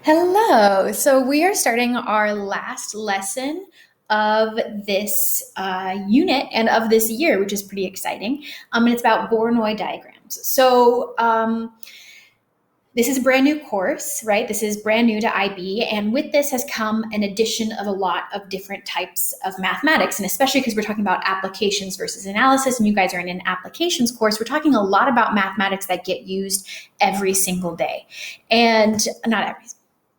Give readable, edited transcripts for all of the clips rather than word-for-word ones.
Hello. So we are starting our last lesson of this unit and of this year, which is pretty exciting. And it's about Voronoi diagrams. This is a brand new course, right? This is brand new to IB. And with this has come an addition of a lot of different types of mathematics. And especially because we're talking about applications versus analysis, and you guys are in an applications course, we're talking a lot about mathematics that get used every single day. And not every,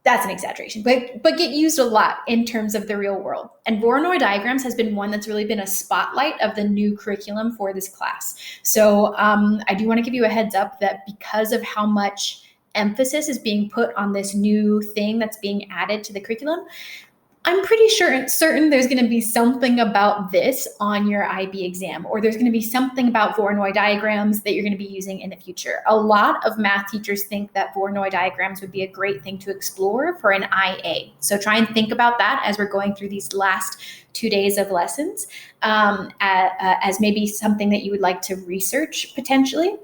that's an exaggeration, but get used a lot in terms of the real world. And Voronoi diagrams has been one that's really been a spotlight of the new curriculum for this class. So I do want to give you a heads up that because of how much emphasis is being put on this new thing that's being added to the curriculum, I'm pretty certain there's going to be something about this on your IB exam, or there's going to be something about Voronoi diagrams that you're going to be using in the future. A lot of math teachers think that Voronoi diagrams would be a great thing to explore for an IA. So try and think about that as we're going through these last 2 days of lessons as maybe something that you would like to research potentially.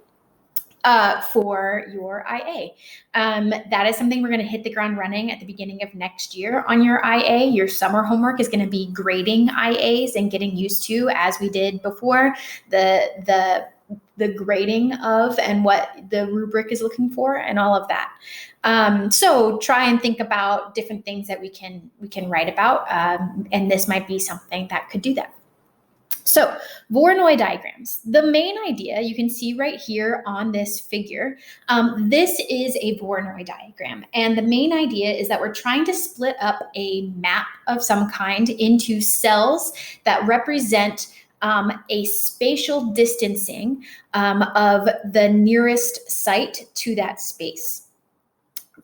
For your IA. That is something we're going to hit the ground running at the beginning of next year on your IA. Your summer homework is going to be grading IAs and getting used to, as we did before, the grading of and what the rubric is looking for and all of that. So try and think about different things that we can write about, and this might be something that could do that. So Voronoi diagrams, the main idea you can see right here on this figure, this is a Voronoi diagram. And the main idea is that we're trying to split up a map of some kind into cells that represent a spatial distancing of the nearest site to that space.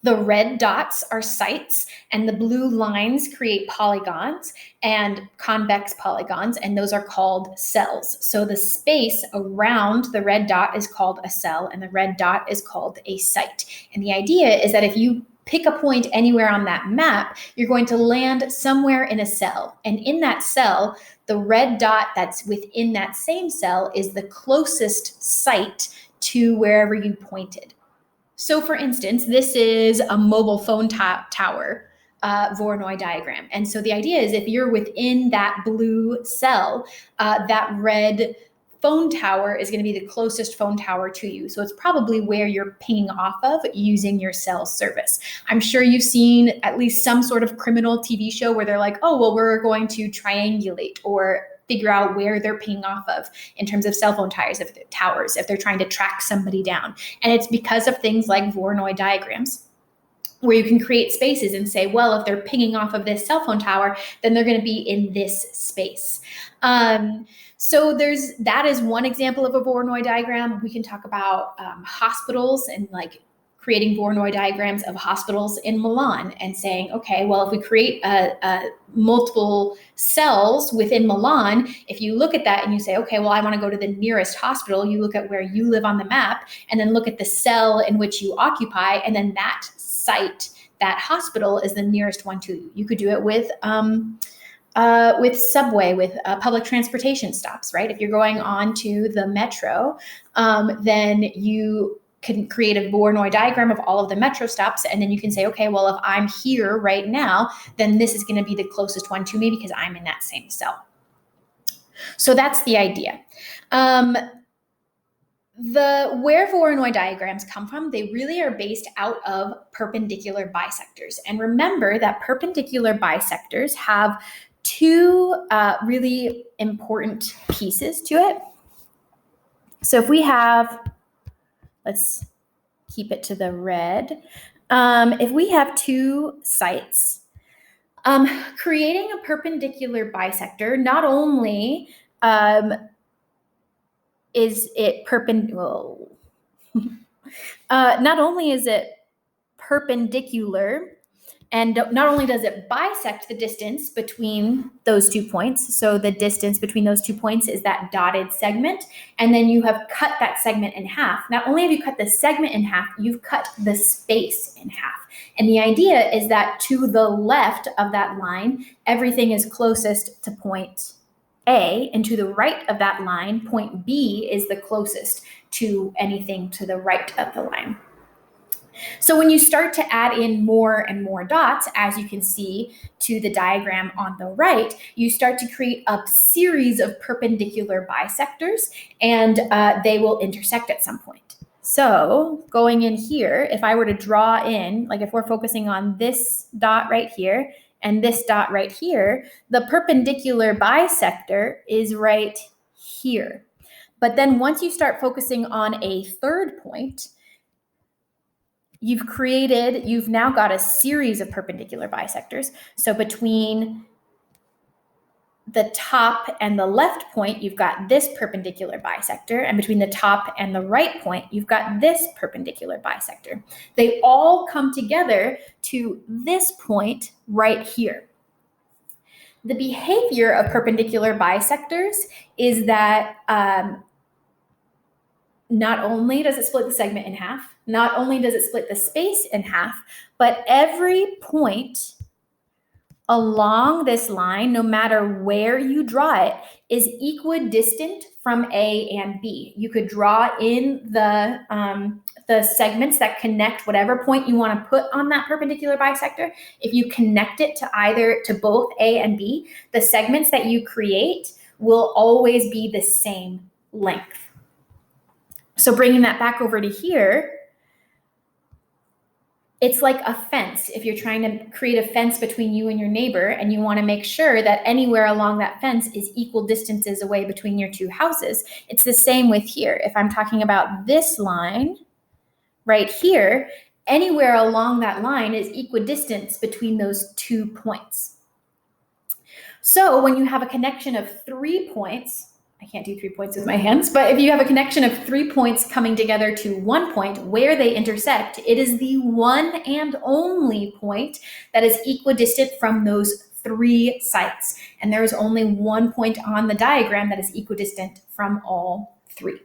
The red dots are sites, and the blue lines create polygons and convex polygons, and those are called cells. So the space around the red dot is called a cell, and the red dot is called a site. And the idea is that if you pick a point anywhere on that map, you're going to land somewhere in a cell. And in that cell, the red dot that's within that same cell is the closest site to wherever you pointed. So for instance, this is a mobile phone tower Voronoi diagram. And so the idea is if you're within that blue cell, that red phone tower is going to be the closest phone tower to you. So it's probably where you're pinging off of using your cell service. I'm sure you've seen at least some sort of criminal TV show where they're like, oh, well, we're going to triangulate or figure out where they're pinging off of in terms of cell phone towers, if they're trying to track somebody down. And it's because of things like Voronoi diagrams, where you can create spaces and say, well, if they're pinging off of this cell phone tower, then they're going to be in this space. So that is one example of a Voronoi diagram. We can talk about hospitals and like creating Voronoi diagrams of hospitals in Milan and saying, okay, well, if we create multiple cells within Milan, if you look at that and you say, okay, well, I want to go to the nearest hospital, you look at where you live on the map and then look at the cell in which you occupy, and then that site, that hospital is the nearest one to you. You could do it with subway, with public transportation stops, right? If you're going on to the metro, then you can create a Voronoi diagram of all of the metro stops, and then you can say, okay, well, if I'm here right now, then this is going to be the closest one to me because I'm in that same cell. So that's the idea. Where Voronoi diagrams come from, they really are based out of perpendicular bisectors. And remember that perpendicular bisectors have two really important pieces to it. So if we have, let's keep it to the red. If we have two sites, creating a perpendicular bisector, not only is it perpendicular, and not only does it bisect the distance between those 2 points, so the distance between those 2 points is that dotted segment, and then you have cut that segment in half. Not only have you cut the segment in half, you've cut the space in half. And the idea is that to the left of that line, everything is closest to point A, and to the right of that line, point B is the closest to anything to the right of the line. So when you start to add in more and more dots, as you can see to the diagram on the right, you start to create a series of perpendicular bisectors, and they will intersect at some point. So going in here, if I were to draw in, like if we're focusing on this dot right here and this dot right here, the perpendicular bisector is right here. But then once you start focusing on a third point, you've now got a series of perpendicular bisectors. So between the top and the left point, you've got this perpendicular bisector, and between the top and the right point, you've got this perpendicular bisector. They all come together to this point right here. The behavior of perpendicular bisectors is that not only does it split the segment in half, not only does it split the space in half, but every point along this line, no matter where you draw it, is equidistant from A and B. You could draw in the segments that connect whatever point you want to put on that perpendicular bisector. If you connect it to both A and B, the segments that you create will always be the same length. So bringing that back over to here, it's like a fence. If you're trying to create a fence between you and your neighbor, and you want to make sure that anywhere along that fence is equal distances away between your two houses, it's the same with here. If I'm talking about this line right here, anywhere along that line is equidistance between those 2 points. So when you have a connection of 3 points, I can't do 3 points with my hands, but if you have a connection of 3 points coming together to 1 point where they intersect, it is the one and only point that is equidistant from those 3 sites. And there is only 1 point on the diagram that is equidistant from all 3.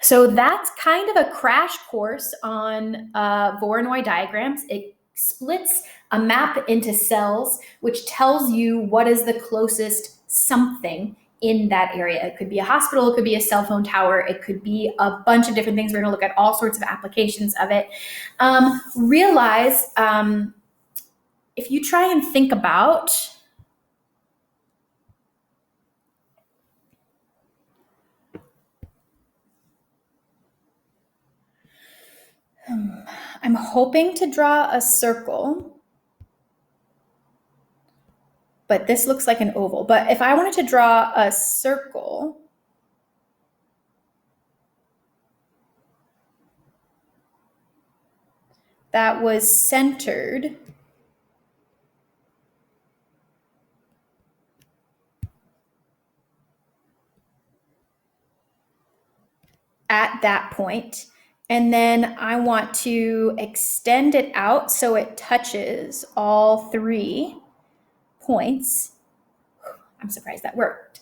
So that's kind of a crash course on Voronoi diagrams. It splits a map into cells, which tells you what is the closest something in that area. It could be a hospital, it could be a cell phone tower, it could be a bunch of different things. We're going to look at all sorts of applications of it. Realize if you try and think about I'm hoping to draw a circle, but this looks like an oval. But if I wanted to draw a circle, that was centered at that point, and then I want to extend it out so it touches all 3 points. I'm surprised that worked.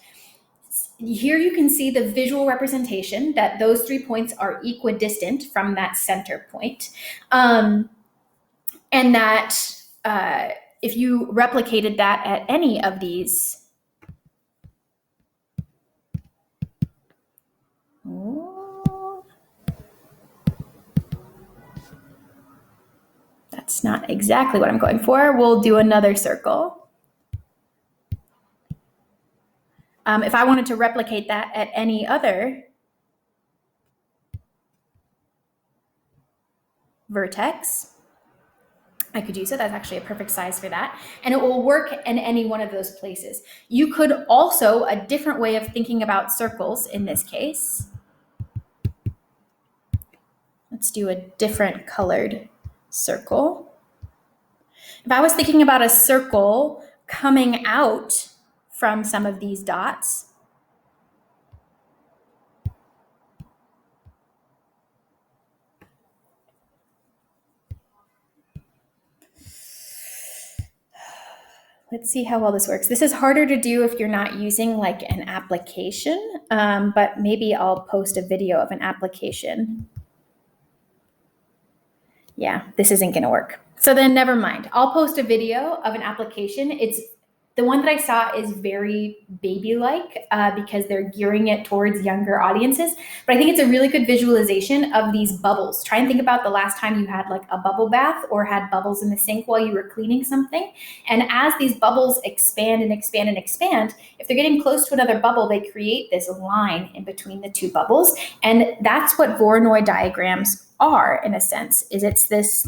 Here you can see the visual representation that those 3 points are equidistant from that center point. And that if you replicated that at any of these, that's not exactly what I'm going for. We'll do another circle. If I wanted to replicate that at any other vertex, I could do so. That's actually a perfect size for that. And it will work in any one of those places. You could also, a different way of thinking about circles in this case, let's do a different colored circle. If I was thinking about a circle coming out from some of these dots, let's see how well this works. This is harder to do if you're not using like an application, but maybe I'll post a video of an application. Yeah, this isn't going to work. So then never mind. I'll post a video of an application. It's The one that I saw is very baby-like because they're gearing it towards younger audiences. But I think it's a really good visualization of these bubbles. Try and think about the last time you had like a bubble bath or had bubbles in the sink while you were cleaning something. And as these bubbles expand and expand and expand, if they're getting close to another bubble, they create this line in between the two bubbles. And that's what Voronoi diagrams are, in a sense, is it's this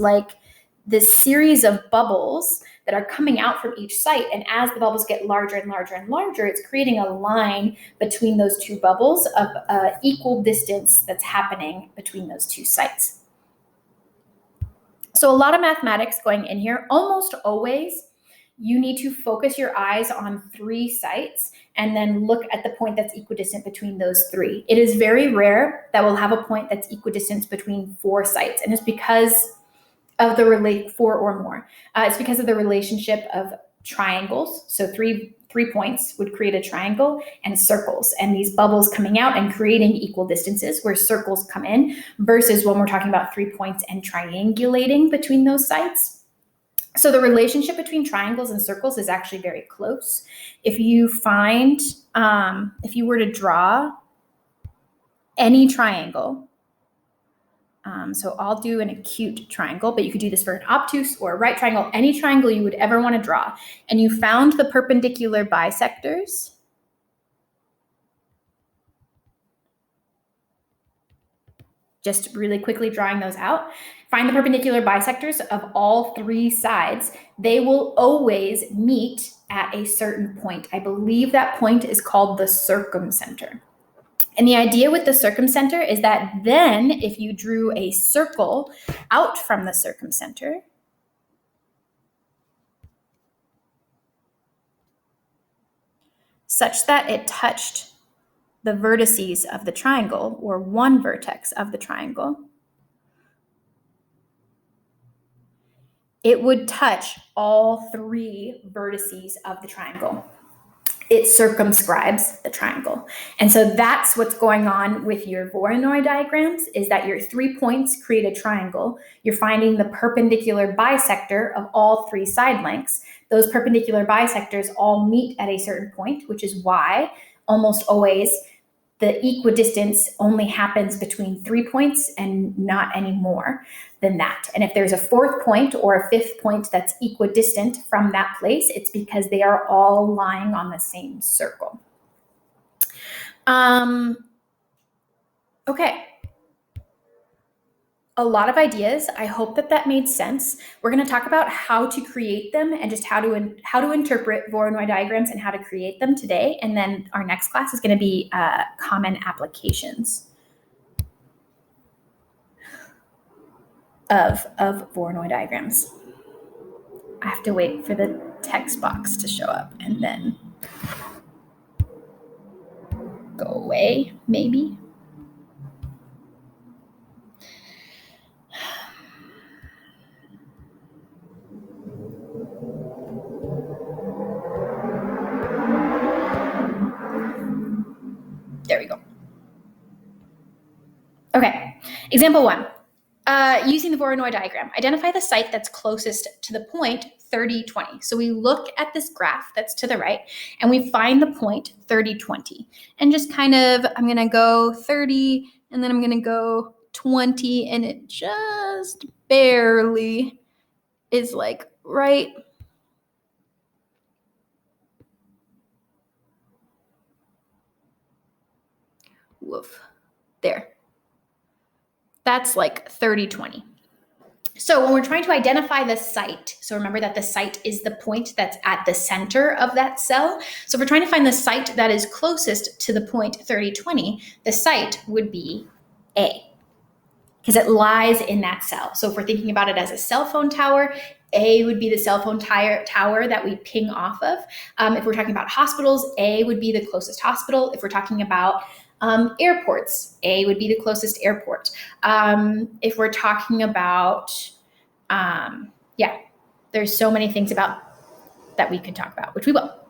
series of bubbles that are coming out from each site. And as the bubbles get larger and larger and larger, it's creating a line between those two bubbles of equal distance that's happening between those two sites. So a lot of mathematics going in here. Almost always, you need to focus your eyes on 3 sites and then look at the point that's equidistant between those 3. It is very rare that we'll have a point that's equidistant between 4 sites, and it's because of the 4 or more. It's because of the relationship of triangles. So three points would create a triangle, and circles, and these bubbles coming out and creating equal distances where circles come in, versus when we're talking about 3 points and triangulating between those sites. So the relationship between triangles and circles is actually very close. If you were to draw any triangle, so I'll do an acute triangle, but you could do this for an obtuse or a right triangle, any triangle you would ever want to draw, and you found the perpendicular bisectors, just really quickly drawing those out, find the perpendicular bisectors of all 3 sides. They will always meet at a certain point. I believe that point is called the circumcenter. And the idea with the circumcenter is that then if you drew a circle out from the circumcenter, such that it touched the vertices of the triangle, or one vertex of the triangle, it would touch all 3 vertices of the triangle. It circumscribes the triangle. And so that's what's going on with your Voronoi diagrams, is that your 3 points create a triangle. You're finding the perpendicular bisector of all 3 side lengths. Those perpendicular bisectors all meet at a certain point, which is why almost always the equidistance only happens between 3 points and not any more than that. And if there's a 4th point or a 5th point that's equidistant from that place, it's because they are all lying on the same circle. Okay. A lot of ideas. I hope that made sense. We're going to talk about how to create them and just how to interpret Voronoi diagrams and how to create them today. And then our next class is going to be common applications of Voronoi diagrams. I have to wait for the text box to show up and then go away, maybe. There we go. Okay, example 1. Using the Voronoi diagram, identify the site that's closest to the point 30, 20. So we look at this graph that's to the right, and we find the point 30, 20. And just kind of, I'm going to go 30, and then I'm going to go 20, and it just barely is like right woof, there. That's like 30, 20. So when we're trying to identify the site, so remember that the site is the point that's at the center of that cell. So if we're trying to find the site that is closest to the point 30, 20, the site would be A, because it lies in that cell. So if we're thinking about it as a cell phone tower, A would be the cell phone tower that we ping off of. If we're talking about hospitals, A would be the closest hospital. If we're talking about airports, A would be the closest airport. If we're talking about, there's so many things about that we could talk about, which we will.